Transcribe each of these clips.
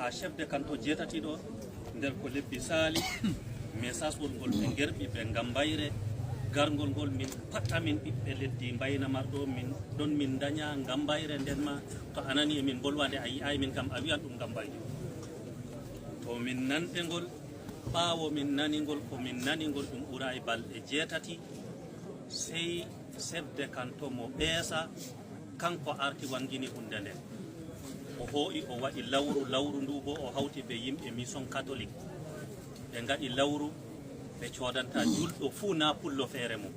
ha chef de canton jeetatiɗo nder ko lebbi saali message ngol ɓe gerɓi ɓe gambayre gargol ngol min pattamin ɓiɓɓe leddi Mbaynamar ɗo min ɗon min daña gambayre nden ma to anani emin bolwade a yi'ay min kam a wiyan ɗum gambayre to min nanɗe ngol ɓaawo min nanigol ko min nanigol ɗum ɓura e balɗe jeetati sey chef de canton mo ɓeesa kanko arti wangini hunde nden o hoo'i o waɗi lawru ndu bo o hawti ɓe yimɓe mission catholique ɓe ngaɗi lawru ɓe coodanta julɗo fuu na pullo feere mum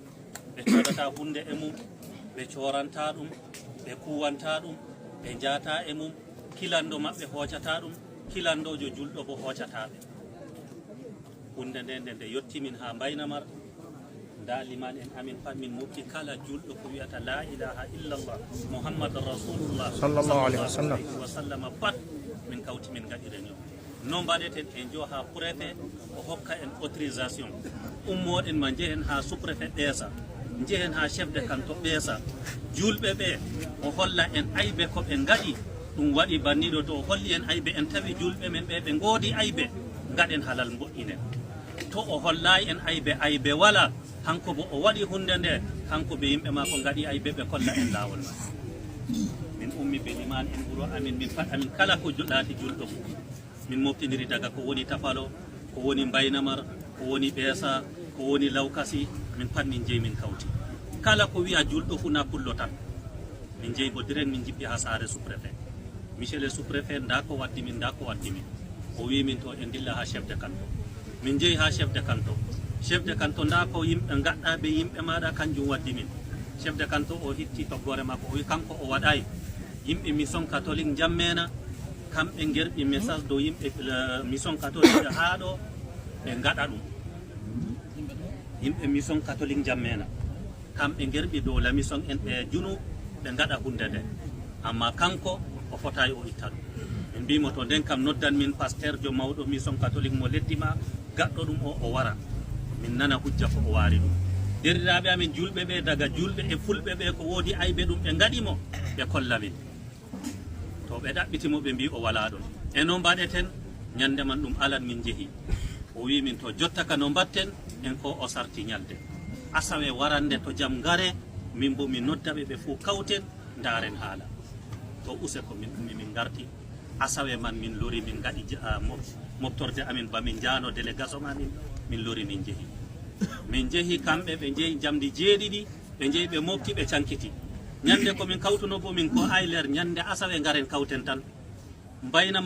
ɓe coodata hunde e mum ɓe coranta ɗum ɓe kuwanta ɗum ɓe jaata e mum kilando maɓɓe hoocata ɗum kilandojo julɗo bo hoocataɓe hunde nde nde yettimin ha Mbaynamar nda liman en amin pat min mofti kala julɗo ko wiyata la ilaha illallah muhammadun rasulullah sallallahu alaihi wa sallam pat min kawti min gaɗi réunion non mbaɗeten en jo ha préfet o hokka en autorisation ummoɗen ma jehen ha sous-préfet ɓeesa jehen ha chef de canton ɓeesa julɓe ɓe o holla en aybe ko ɓe gaɗi ɗum waɗi banniɗo to o holli en aybe en tawi julɓe men ɓe ɓe goodi aybe gaɗen halal moƴƴinen to o hollayi en aybe wala hanko bo o waɗi hunde nde hanko ɓe yimɓe ma ko gaɗi aybe ɓe kolla en lawol ma min ummi ɓe liman en ɓuuro amin min pat amin kala ko laati julɗo fu min moftidiri daga ko woni Tafalo ko woni Mbaynamar ko woni ɓeesa ko woni Lawkasi min pat min jeeyi min kawti kala ko wiya julɗo fu na pullo tan min jeeyi bo direct min jiɓɓi ha saare sous-préfet monsieur le sous-préfet nda ko waddi min o wi min to en dilla ha chef de canton min jeeyi ha chef de canton nda ko yimɓe gaɗɗa ɓe yimɓe maɗa kanjum waddi min chef de canton o hitti toggore makko o wi kanko o waɗay yimɓe mission catholique jammena kamɓe gerɓi message dow yimɓe mission catholique haa ɗo ɓe gaɗa ɗum yimɓe mission catholique jammena kamɓe gerɓi dow la mission en ɓe junu ɓe gaɗa hunde nde amma kanko o fotayi o itta ɗum min mbimo to nden kam noddan min pasteur jo mawɗo mission catholique mo leddi ma gaɗɗo ɗum o wara min nana hujja ko o waari ɗum derɗiraɓe amin julɓe ɓe daga julɓe e fulɓe ɓe ko woodi aybe ɗum ɓe gaɗimo ɓe kolla min to ɓe ɗaɓɓitimo ɓe mbi o wala ɗon e no mbaɗeten ñande man ɗum alan min jeehi o wi min to jotta ka no mbatten en ko o sarti ñalde asawe warande to jam ngare min bo min noddaɓe ɓe fuu kawten ndaren haala to use ko min ummi min garti asawe man min lori min gaɗi moftorde amin ba min jaano délégation ma min lori min jeehi kamɓe ɓe jeehi jamdi jeeɗiɗi ɓe jeehi ɓe mofti ɓe cankiti ñande ko min kawtuno bo min ko ayler ñande asawe garen kawten tan Mbaynamar